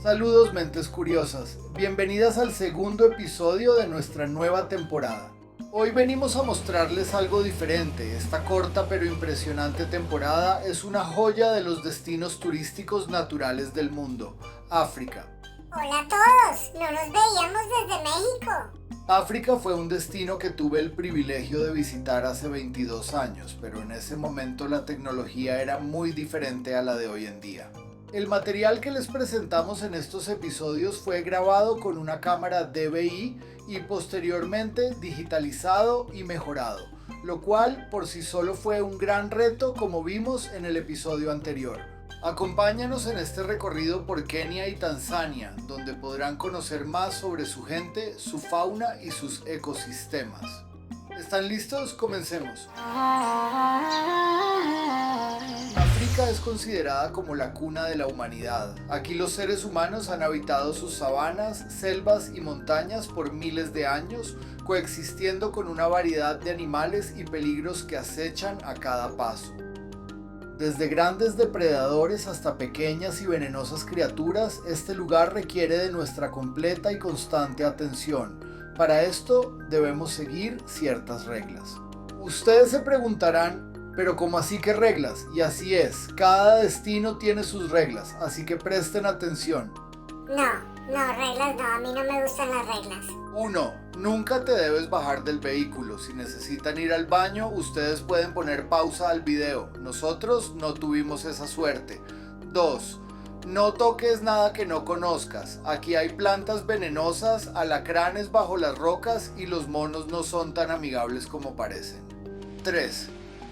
Saludos mentes curiosas, bienvenidas al segundo episodio de nuestra nueva temporada. Hoy venimos a mostrarles algo diferente. Esta corta pero impresionante temporada es una joya de los destinos turísticos naturales del mundo, África. Hola a todos, no nos veíamos desde México. África fue un destino que tuve el privilegio de visitar hace 22 años, pero en ese momento la tecnología era muy diferente a la de hoy en día. El material que les presentamos en estos episodios fue grabado con una cámara DVI y posteriormente digitalizado y mejorado, lo cual por sí solo fue un gran reto como vimos en el episodio anterior. Acompáñanos en este recorrido por Kenia y Tanzania, donde podrán conocer más sobre su gente, su fauna y sus ecosistemas. ¿Están listos? Comencemos. África es considerada como la cuna de la humanidad. Aquí los seres humanos han habitado sus sabanas, selvas y montañas por miles de años, coexistiendo con una variedad de animales y peligros que acechan a cada paso. Desde grandes depredadores hasta pequeñas y venenosas criaturas, este lugar requiere de nuestra completa y constante atención. Para esto debemos seguir ciertas reglas. Ustedes se preguntarán, pero ¿cómo así que reglas? Y así es, cada destino tiene sus reglas, así que presten atención. No, reglas no, a mí no me gustan las reglas. 1. Nunca te debes bajar del vehículo. Si necesitan ir al baño, ustedes pueden poner pausa al video. Nosotros no tuvimos esa suerte. 2. No toques nada que no conozcas. Aquí hay plantas venenosas, alacranes bajo las rocas y los monos no son tan amigables como parecen. 3.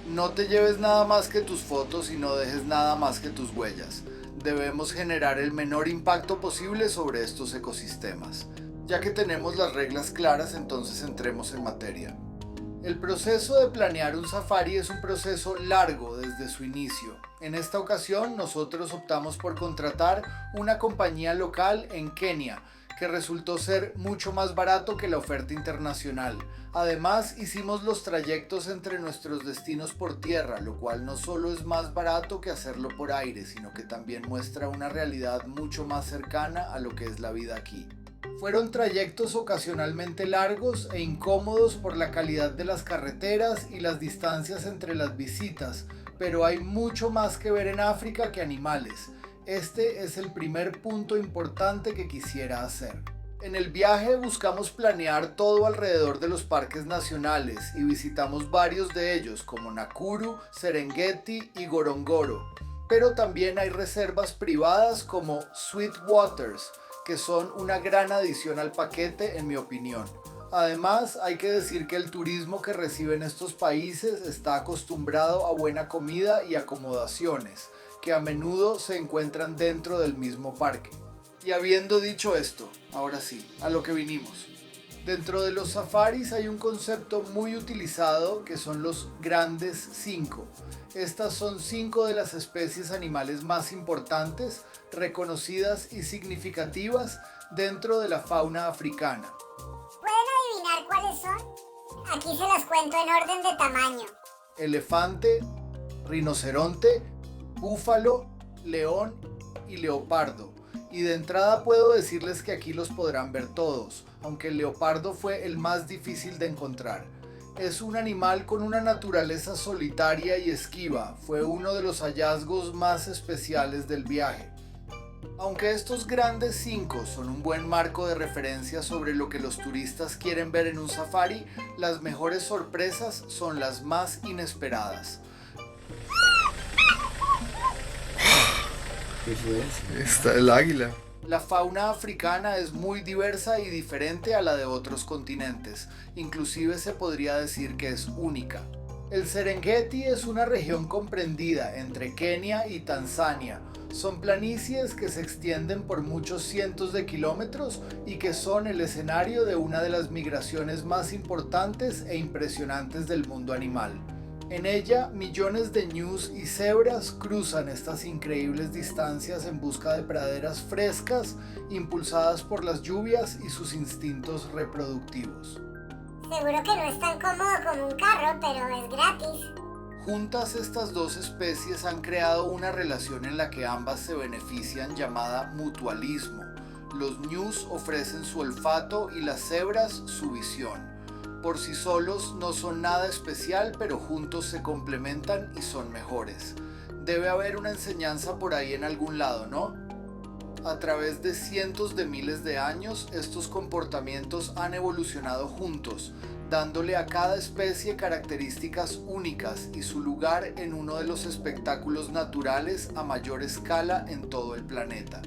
No te lleves nada más que tus fotos y no dejes nada más que tus huellas. Debemos generar el menor impacto posible sobre estos ecosistemas. Ya que tenemos las reglas claras, entonces entremos en materia. El proceso de planear un safari es un proceso largo desde su inicio. En esta ocasión nosotros optamos por contratar una compañía local en Kenia, que resultó ser mucho más barato que la oferta internacional. Además, hicimos los trayectos entre nuestros destinos por tierra, lo cual no solo es más barato que hacerlo por aire, sino que también muestra una realidad mucho más cercana a lo que es la vida aquí. Fueron trayectos ocasionalmente largos e incómodos por la calidad de las carreteras y las distancias entre las visitas, pero hay mucho más que ver en África que animales. Este es el primer punto importante que quisiera hacer. En el viaje buscamos planear todo alrededor de los parques nacionales y visitamos varios de ellos como Nakuru, Serengeti y Ngorongoro. Pero también hay reservas privadas como Sweet Waters, que son una gran adición al paquete en mi opinión. Además, hay que decir que el turismo que reciben estos países está acostumbrado a buena comida y acomodaciones, que a menudo se encuentran dentro del mismo parque. Y habiendo dicho esto, ahora sí, a lo que vinimos. Dentro de los safaris hay un concepto muy utilizado que son los grandes 5. Estas son 5 de las especies animales más importantes, reconocidas y significativas dentro de la fauna africana. ¿Pueden adivinar cuáles son? Aquí se las cuento en orden de tamaño. Elefante, rinoceronte, búfalo, león y leopardo. Y de entrada puedo decirles que aquí los podrán ver todos, aunque el leopardo fue el más difícil de encontrar. Es un animal con una naturaleza solitaria y esquiva, fue uno de los hallazgos más especiales del viaje. Aunque estos grandes 5 son un buen marco de referencia sobre lo que los turistas quieren ver en un safari, las mejores sorpresas son las más inesperadas. ¿Qué fue eso? Está el águila. La fauna africana es muy diversa y diferente a la de otros continentes, inclusive se podría decir que es única. El Serengeti es una región comprendida entre Kenia y Tanzania. Son planicies que se extienden por muchos cientos de kilómetros y que son el escenario de una de las migraciones más importantes e impresionantes del mundo animal. En ella, millones de ñus y cebras cruzan estas increíbles distancias en busca de praderas frescas, impulsadas por las lluvias y sus instintos reproductivos. Seguro que no es tan cómodo como un carro, pero es gratis. Juntas estas dos especies han creado una relación en la que ambas se benefician llamada mutualismo. Los ñus ofrecen su olfato y las cebras su visión. Por sí solos no son nada especial, pero juntos se complementan y son mejores. Debe haber una enseñanza por ahí en algún lado, ¿no? A través de cientos de miles de años, estos comportamientos han evolucionado juntos, dándole a cada especie características únicas y su lugar en uno de los espectáculos naturales a mayor escala en todo el planeta.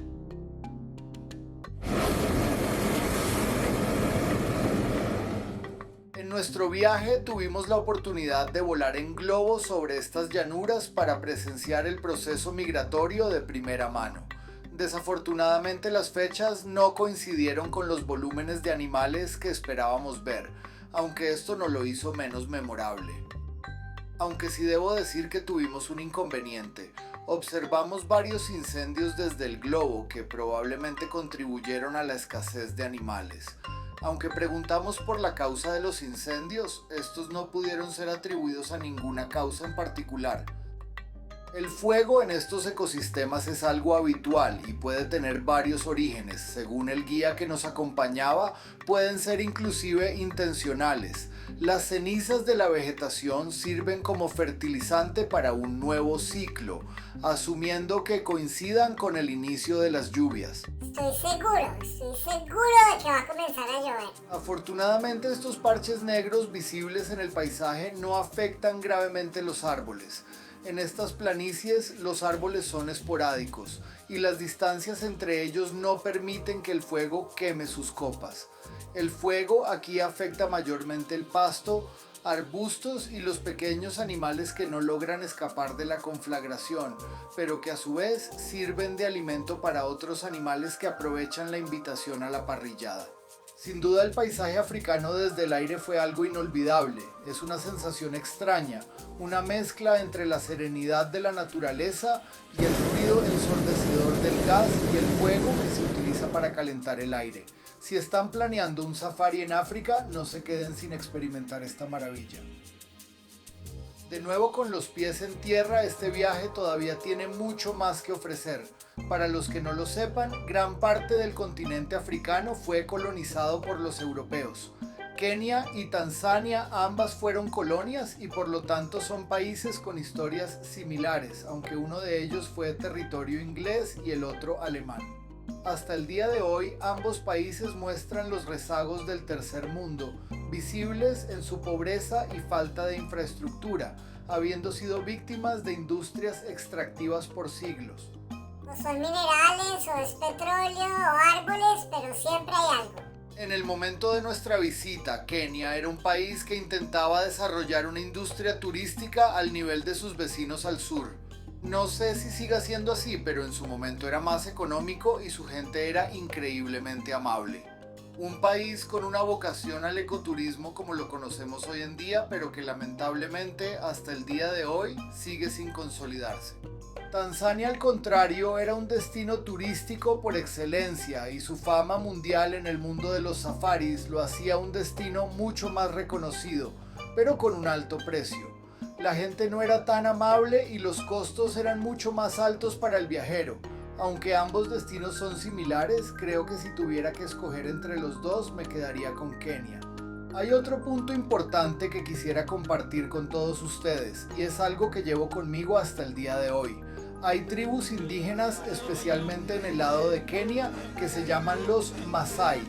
En nuestro viaje tuvimos la oportunidad de volar en globo sobre estas llanuras para presenciar el proceso migratorio de primera mano. Desafortunadamente las fechas no coincidieron con los volúmenes de animales que esperábamos ver, aunque esto no lo hizo menos memorable. Aunque sí debo decir que tuvimos un inconveniente. Observamos varios incendios desde el globo que probablemente contribuyeron a la escasez de animales. Aunque preguntamos por la causa de los incendios, estos no pudieron ser atribuidos a ninguna causa en particular. El fuego en estos ecosistemas es algo habitual y puede tener varios orígenes. Según el guía que nos acompañaba, pueden ser inclusive intencionales. Las cenizas de la vegetación sirven como fertilizante para un nuevo ciclo, asumiendo que coincidan con el inicio de las lluvias. Estoy seguro de que va a comenzar a llover. Afortunadamente, estos parches negros visibles en el paisaje no afectan gravemente los árboles. En estas planicies los árboles son esporádicos y las distancias entre ellos no permiten que el fuego queme sus copas. El fuego aquí afecta mayormente el pasto, arbustos y los pequeños animales que no logran escapar de la conflagración, pero que a su vez sirven de alimento para otros animales que aprovechan la invitación a la parrillada. Sin duda el paisaje africano desde el aire fue algo inolvidable. Es una sensación extraña, una mezcla entre la serenidad de la naturaleza y el ruido ensordecedor del gas y el fuego que se utiliza para calentar el aire. Si están planeando un safari en África, no se queden sin experimentar esta maravilla. De nuevo con los pies en tierra, este viaje todavía tiene mucho más que ofrecer. Para los que no lo sepan, gran parte del continente africano fue colonizado por los europeos. Kenia y Tanzania ambas fueron colonias y por lo tanto son países con historias similares, aunque uno de ellos fue territorio inglés y el otro alemán. Hasta el día de hoy, ambos países muestran los rezagos del tercer mundo, visibles en su pobreza y falta de infraestructura, habiendo sido víctimas de industrias extractivas por siglos. No son minerales, o es petróleo, o árboles, pero siempre hay algo. En el momento de nuestra visita, Kenia era un país que intentaba desarrollar una industria turística al nivel de sus vecinos al sur. No sé si siga siendo así, pero en su momento era más económico y su gente era increíblemente amable. Un país con una vocación al ecoturismo como lo conocemos hoy en día, pero que lamentablemente hasta el día de hoy sigue sin consolidarse. Tanzania, al contrario, era un destino turístico por excelencia y su fama mundial en el mundo de los safaris lo hacía un destino mucho más reconocido, pero con un alto precio. La gente no era tan amable y los costos eran mucho más altos para el viajero. Aunque ambos destinos son similares, creo que si tuviera que escoger entre los dos me quedaría con Kenia. Hay otro punto importante que quisiera compartir con todos ustedes y es algo que llevo conmigo hasta el día de hoy. Hay tribus indígenas, especialmente en el lado de Kenia, que se llaman los Masái.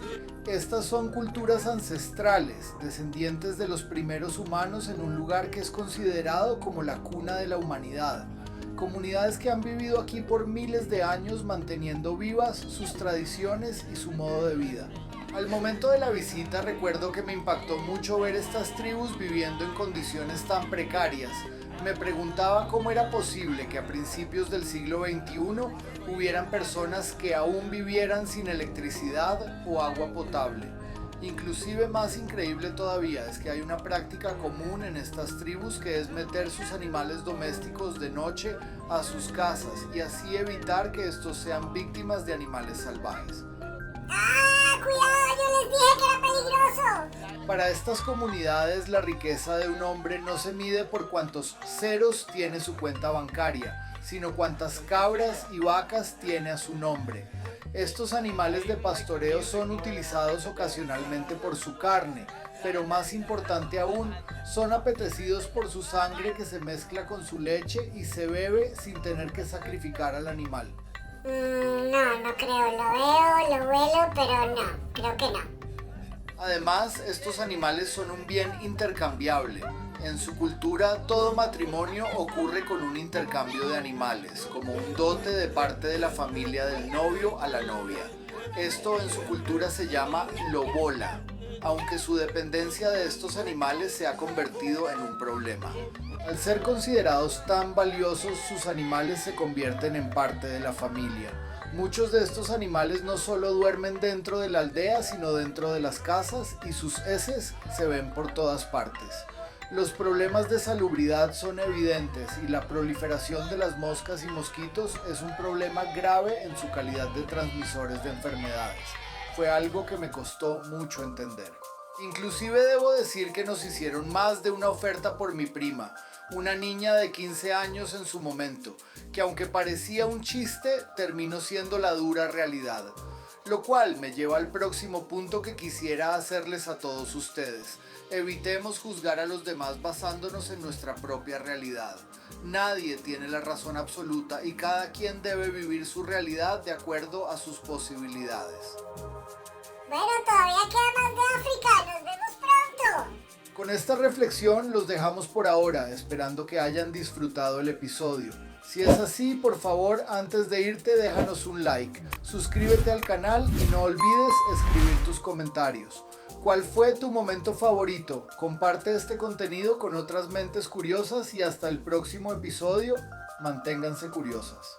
Estas son culturas ancestrales, descendientes de los primeros humanos en un lugar que es considerado como la cuna de la humanidad. Comunidades que han vivido aquí por miles de años manteniendo vivas sus tradiciones y su modo de vida. Al momento de la visita recuerdo que me impactó mucho ver estas tribus viviendo en condiciones tan precarias. Me preguntaba cómo era posible que a principios del siglo XXI hubieran personas que aún vivieran sin electricidad o agua potable. Inclusive más increíble todavía es que hay una práctica común en estas tribus que es meter sus animales domésticos de noche a sus casas y así evitar que estos sean víctimas de animales salvajes. ¡Ah, cuidado! Yo les dije que era peligroso. Para estas comunidades la riqueza de un hombre no se mide por cuántos ceros tiene su cuenta bancaria, sino cuántas cabras y vacas tiene a su nombre. Estos animales de pastoreo son utilizados ocasionalmente por su carne, pero más importante aún, son apetecidos por su sangre que se mezcla con su leche y se bebe sin tener que sacrificar al animal. No creo. Lo veo, lo huelo, pero no. Creo que no. Además, estos animales son un bien intercambiable. En su cultura, todo matrimonio ocurre con un intercambio de animales, como un dote de parte de la familia del novio a la novia. Esto en su cultura se llama lobola, aunque su dependencia de estos animales se ha convertido en un problema. Al ser considerados tan valiosos, sus animales se convierten en parte de la familia. Muchos de estos animales no solo duermen dentro de la aldea, sino dentro de las casas y sus heces se ven por todas partes. Los problemas de salubridad son evidentes y la proliferación de las moscas y mosquitos es un problema grave en su calidad de transmisores de enfermedades. Fue algo que me costó mucho entender. Inclusive debo decir que nos hicieron más de una oferta por mi prima, una niña de 15 años en su momento, que aunque parecía un chiste, terminó siendo la dura realidad. Lo cual me lleva al próximo punto que quisiera hacerles a todos ustedes. Evitemos juzgar a los demás basándonos en nuestra propia realidad. Nadie tiene la razón absoluta y cada quien debe vivir su realidad de acuerdo a sus posibilidades. Bueno, todavía queda más de África. Nos vemos pronto. Con esta reflexión los dejamos por ahora, esperando que hayan disfrutado el episodio. Si es así, por favor, antes de irte, déjanos un like, suscríbete al canal y no olvides escribir tus comentarios. ¿Cuál fue tu momento favorito? Comparte este contenido con otras mentes curiosas y hasta el próximo episodio, manténganse curiosas.